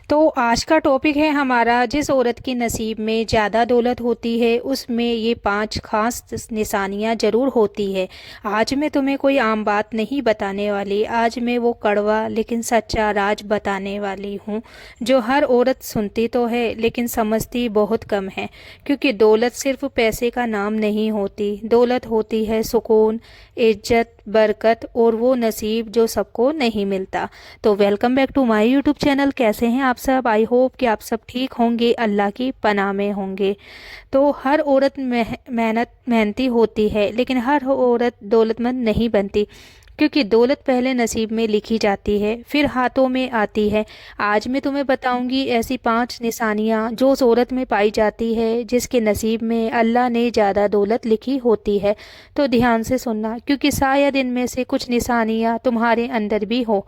تو आज का टॉपिक है हमारा, जिस औरत के नसीब में ज़्यादा दौलत होती है उसमें ये 5 खास निशानियाँ ज़रूर होती है। आज मैं तुम्हें कोई आम बात नहीं बताने वाली, आज मैं वो कड़वा लेकिन सच्चा राज बताने वाली हूँ जो हर औरत सुनती तो है लेकिन समझती बहुत कम है। क्योंकि दौलत सिर्फ पैसे का नाम नहीं होती, दौलत होती है सुकून, इज्जत, बरकत और वो नसीब जो सबको नहीं मिलता। तो welcome back to my YouTube channel. कैसे हैं आप सब? आई होप कि आप सब ठीक होंगे, अल्लाह की पनाह में होंगे। तो हर औरत मेहनती होती है लेकिन हर औरत दौलतमंद नहीं बनती, क्योंकि दौलत पहले नसीब में लिखी जाती है फिर हाथों में आती है। आज मैं तुम्हें बताऊंगी ऐसी 5 निशानियां जो उस औरत में पाई जाती है जिसके नसीब में अल्लाह ने ज़्यादा दौलत लिखी होती है। तो ध्यान से सुनना, क्योंकि शायद इनमें से कुछ निशानियां तुम्हारे अंदर भी हो।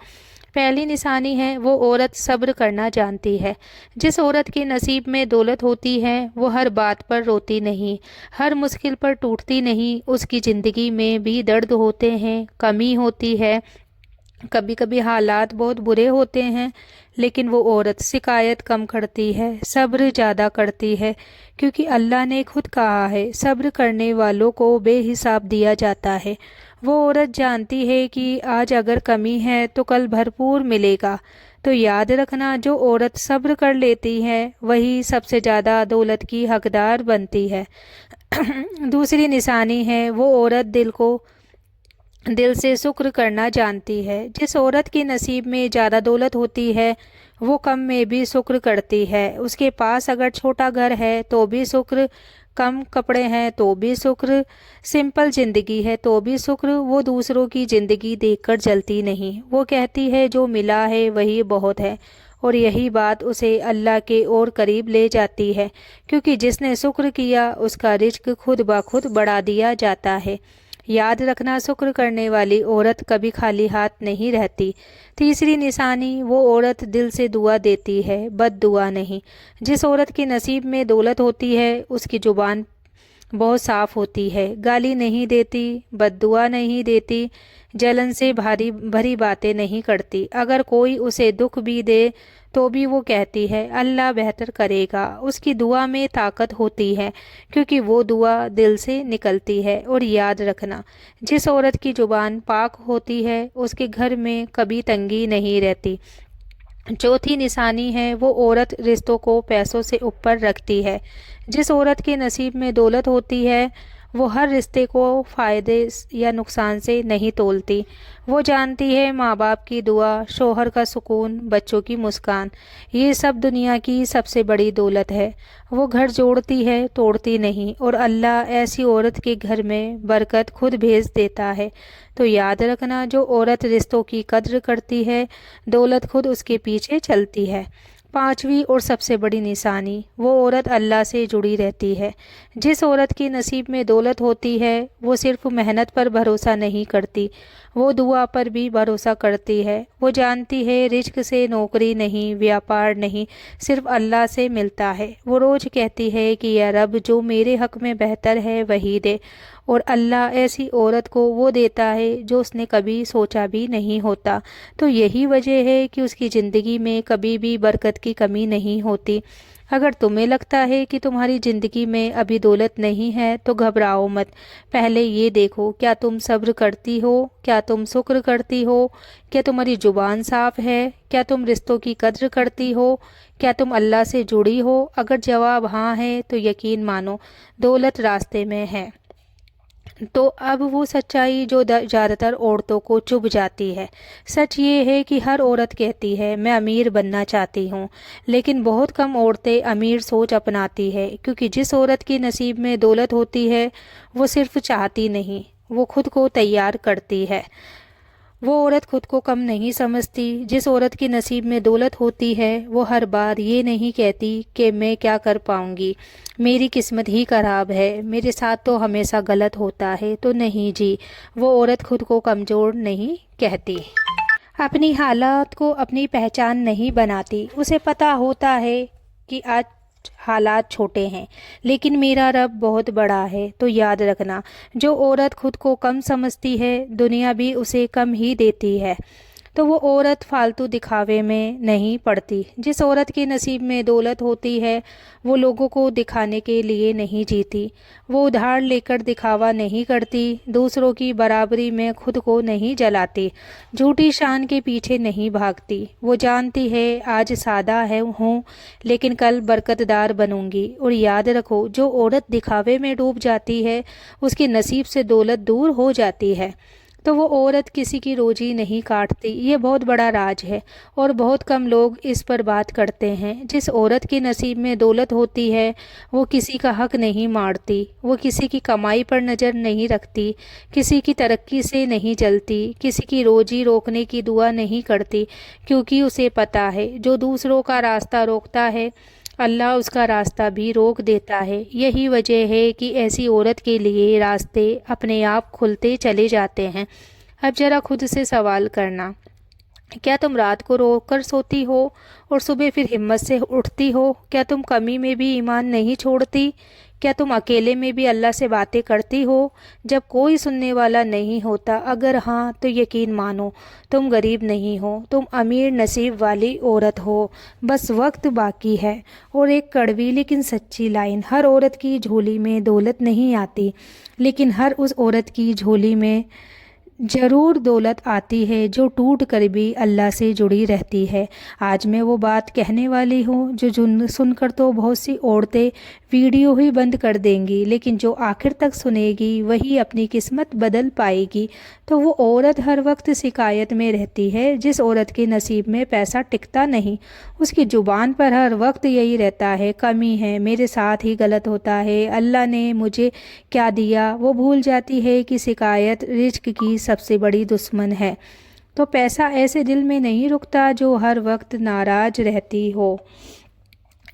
पहली निशानी है, वो औरत सब्र करना जानती है। जिस औरत के नसीब में दौलत होती है वो हर बात पर रोती नहीं, हर मुश्किल पर टूटती नहीं। उसकी ज़िंदगी में भी दर्द होते हैं, कमी होती है, कभी कभी हालात बहुत बुरे होते हैं, लेकिन वो औरत शिकायत कम करती है, सब्र ज़्यादा करती है। क्योंकि अल्लाह ने खुद कहा है, सब्र करने वालों को बेहिसाब दिया जाता है। वो औरत जानती है कि आज अगर कमी है तो कल भरपूर मिलेगा। तो याद रखना, जो औरत सब्र कर लेती है वही सबसे ज़्यादा दौलत की हकदार बनती है। दूसरी निशानी है, वो औरत दिल से शुक्र करना जानती है। जिस औरत के नसीब में ज़्यादा दौलत होती है वो कम में भी शुक्र करती है। उसके पास अगर छोटा घर है तो भी शुक्र, कम कपड़े हैं तो भी शुक्र, सिंपल ज़िंदगी है तो भी शुक्र। वो दूसरों की ज़िंदगी देखकर जलती नहीं, वो कहती है जो मिला है वही बहुत है। और यही बात उसे अल्लाह के और करीब ले जाती है, क्योंकि जिसने शुक्र किया उसका रिज्क खुद ब खुद बढ़ा दिया जाता है। याद रखना, शुक्र करने वाली औरत कभी खाली हाथ नहीं रहती। तीसरी निशानी, वो औरत दिल से दुआ देती है, बद दुआ नहीं। जिस औरत के नसीब में दौलत होती है उसकी ज़ुबान बहुत साफ होती है, गाली नहीं देती, बद्दुआ नहीं देती, जलन से भारी भरी बातें नहीं करती। अगर कोई उसे दुख भी दे तो भी वो कहती है अल्लाह बेहतर करेगा। उसकी दुआ में ताकत होती है, क्योंकि वो दुआ दिल से निकलती है। और याद रखना, जिस औरत की ज़ुबान पाक होती है उसके घर में कभी तंगी नहीं रहती। चौथी निशानी है, वो औरत रिश्तों को पैसों से ऊपर रखती है। जिस औरत के नसीब में दौलत होती है वो हर रिश्ते को फ़ायदे या नुकसान से नहीं तोलती। वो जानती है माँ बाप की दुआ, शोहर का सुकून, बच्चों की मुस्कान, ये सब दुनिया की सबसे बड़ी दौलत है। वो घर जोड़ती है, तोड़ती नहीं। और अल्लाह ऐसी औरत के घर में बरकत खुद भेज देता है। तो याद रखना, जो औरत रिश्तों की कद्र करती है दौलत खुद उसके पीछे चलती है। पांचवी और सबसे बड़ी निशानी, वो औरत अल्लाह से जुड़ी रहती है। जिस औरत की नसीब में दौलत होती है वो सिर्फ मेहनत पर भरोसा नहीं करती, वो दुआ पर भी भरोसा करती है। वो जानती है रिज्क से नौकरी नहीं, व्यापार नहीं, सिर्फ अल्लाह से मिलता है। वो रोज़ कहती है कि या रब, जो मेरे हक में बेहतर है वही दे। और अल्लाह ऐसी औरत को वो देता है जो उसने कभी सोचा भी नहीं होता। तो यही वजह है कि उसकी ज़िंदगी में कभी भी बरकत की कमी नहीं होती। अगर तुम्हें लगता है कि तुम्हारी ज़िंदगी में अभी दौलत नहीं है तो घबराओ मत। पहले ये देखो, क्या तुम सब्र करती हो, क्या तुम शुक्र करती हो, क्या तुम्हारी ज़ुबान साफ है, क्या तुम रिश्तों की कद्र करती हो, क्या तुम अल्लाह से जुड़ी हो। अगर जवाब हाँ है तो यकीन मानो, दौलत रास्ते में है। तो अब वो सच्चाई जो ज़्यादातर औरतों को चुभ जाती है। सच ये है कि हर औरत कहती है मैं अमीर बनना चाहती हूँ, लेकिन बहुत कम औरतें अमीर सोच अपनाती है। क्योंकि जिस औरत की नसीब में दौलत होती है वो सिर्फ चाहती नहीं, वो खुद को तैयार करती है। वो औरत खुद को कम नहीं समझती। जिस औरत की नसीब में दौलत होती है वो हर बार ये नहीं कहती कि मैं क्या कर पाऊंगी, मेरी किस्मत ही खराब है, मेरे साथ तो हमेशा गलत होता है। तो नहीं जी, वो औरत खुद को कमज़ोर नहीं कहती, अपनी हालात को अपनी पहचान नहीं बनाती। उसे पता होता है कि आज हालात छोटे हैं लेकिन मेरा रब बहुत बड़ा है। तो याद रखना, जो औरत खुद को कम समझती है दुनिया भी उसे कम ही देती है। تو وہ عورت فالتو دکھاوے میں نہیں پڑتی۔ جس عورت کے نصیب میں دولت ہوتی ہے وہ لوگوں کو دکھانے کے لیے نہیں جیتی، وہ ادھار لے کر دکھاوا نہیں کرتی، دوسروں کی برابری میں خود کو نہیں جلاتی، جھوٹی شان کے پیچھے نہیں بھاگتی۔ وہ جانتی ہے آج سادہ ہوں لیکن کل برکت دار بنوں گی۔ اور یاد رکھو، جو عورت دکھاوے میں ڈوب جاتی ہے اس کے نصیب سے دولت دور ہو جاتی ہے، تو وہ عورت کسی کی روزی نہیں کاٹتی۔ یہ بہت بڑا راز ہے اور بہت کم لوگ اس پر بات کرتے ہیں۔ جس عورت کے نصیب میں دولت ہوتی ہے وہ کسی کا حق نہیں مارتی، وہ کسی کی کمائی پر نظر نہیں رکھتی، کسی کی ترقی سے نہیں جلتی، کسی کی روزی روکنے کی دعا نہیں کرتی، کیونکہ اسے پتہ ہے جو دوسروں کا راستہ روکتا ہے اللہ اس کا راستہ بھی روک دیتا ہے۔ یہی وجہ ہے کہ ایسی عورت کے لیے راستے اپنے آپ کھلتے چلے جاتے ہیں۔ اب ذرا خود سے سوال کرنا، کیا تم رات کو رو کر سوتی ہو اور صبح پھر ہمت سے اٹھتی ہو؟ کیا تم کمی میں بھی ایمان نہیں چھوڑتی؟ کیا تم اکیلے میں بھی اللہ سے باتیں کرتی ہو جب کوئی سننے والا نہیں ہوتا؟ اگر ہاں تو یقین مانو تم غریب نہیں ہو، تم امیر نصیب والی عورت ہو، بس وقت باقی ہے۔ اور ایک کڑوی لیکن سچی لائن، ہر عورت کی جھولی میں دولت نہیں آتی، لیکن ہر اس عورت کی جھولی میں ضرور دولت آتی ہے جو ٹوٹ کر بھی اللہ سے جڑی رہتی ہے۔ آج میں وہ بات کہنے والی ہوں جو سن کر تو بہت سی عورتیں ویڈیو ہی بند کر دیں گی، لیکن جو آخر تک سنے گی وہی اپنی قسمت بدل پائے گی۔ تو وہ عورت ہر وقت شکایت میں رہتی ہے جس عورت کے نصیب میں پیسہ ٹکتا نہیں، اس کی زبان پر ہر وقت یہی رہتا ہے، کمی ہے، میرے ساتھ ہی غلط ہوتا ہے، اللہ نے مجھے کیا دیا۔ وہ بھول جاتی ہے کہ شکایت رزق کی سب سے بڑی دشمن ہے۔ تو پیسہ ایسے دل میں نہیں رکتا جو ہر وقت ناراض رہتی ہو۔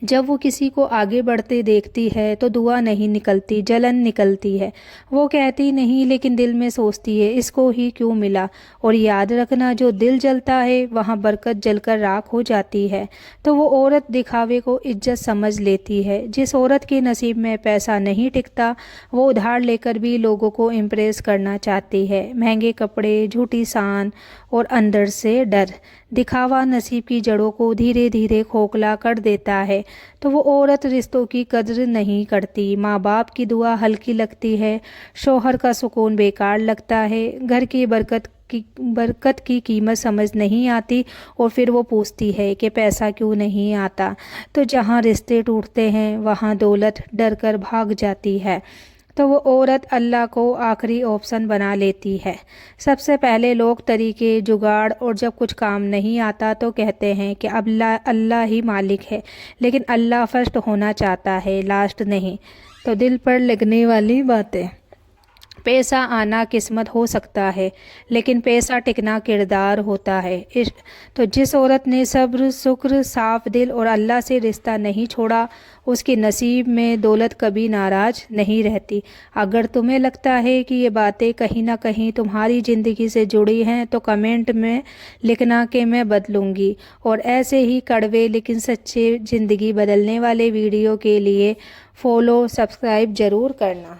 جب وہ کسی کو آگے بڑھتے دیکھتی ہے تو دعا نہیں نکلتی، جلن نکلتی ہے۔ وہ کہتی نہیں لیکن دل میں سوچتی ہے اس کو ہی کیوں ملا۔ اور یاد رکھنا، جو دل جلتا ہے وہاں برکت جل کر راکھ ہو جاتی ہے۔ تو وہ عورت دکھاوے کو عزت سمجھ لیتی ہے۔ جس عورت کے نصیب میں پیسہ نہیں ٹکتا وہ ادھار لے کر بھی لوگوں کو امپریس کرنا چاہتی ہے۔ مہنگے کپڑے، جھوٹی شان اور اندر سے ڈر، دکھاوا نصیب کی جڑوں کو دھیرے دھیرے کھوکھلا کر دیتا ہے۔ تو وہ عورت رشتوں کی قدر نہیں کرتی، ماں باپ کی دعا ہلکی لگتی ہے، شوہر کا سکون بیکار لگتا ہے، گھر کی برکت کی قیمت سمجھ نہیں آتی، اور پھر وہ پوچھتی ہے کہ پیسہ کیوں نہیں آتا۔ تو جہاں رشتے ٹوٹتے ہیں وہاں دولت ڈر کر بھاگ جاتی ہے۔ تو وہ عورت اللہ کو آخری آپشن بنا لیتی ہے۔ سب سے پہلے لوگ طریقے، جگاڑ، اور جب کچھ کام نہیں آتا تو کہتے ہیں کہ اب اللہ ہی مالک ہے، لیکن اللہ فرسٹ ہونا چاہتا ہے، لاسٹ نہیں۔ تو دل پر لگنے والی باتیں، پیسہ آنا قسمت ہو سکتا ہے لیکن پیسہ ٹکنا کردار ہوتا ہے۔ تو جس عورت نے صبر، شکر، صاف دل اور اللہ سے رشتہ نہیں چھوڑا اس کے نصیب میں دولت کبھی ناراض نہیں رہتی۔ اگر تمہیں لگتا ہے کہ یہ باتیں کہیں نہ کہیں تمہاری زندگی سے جڑی ہیں تو کمنٹ میں لکھنا کہ میں بدلوں گی۔ اور ایسے ہی کڑوے لیکن سچے زندگی بدلنے والے ویڈیو کے لیے فالو، سبسکرائب ضرور کرنا۔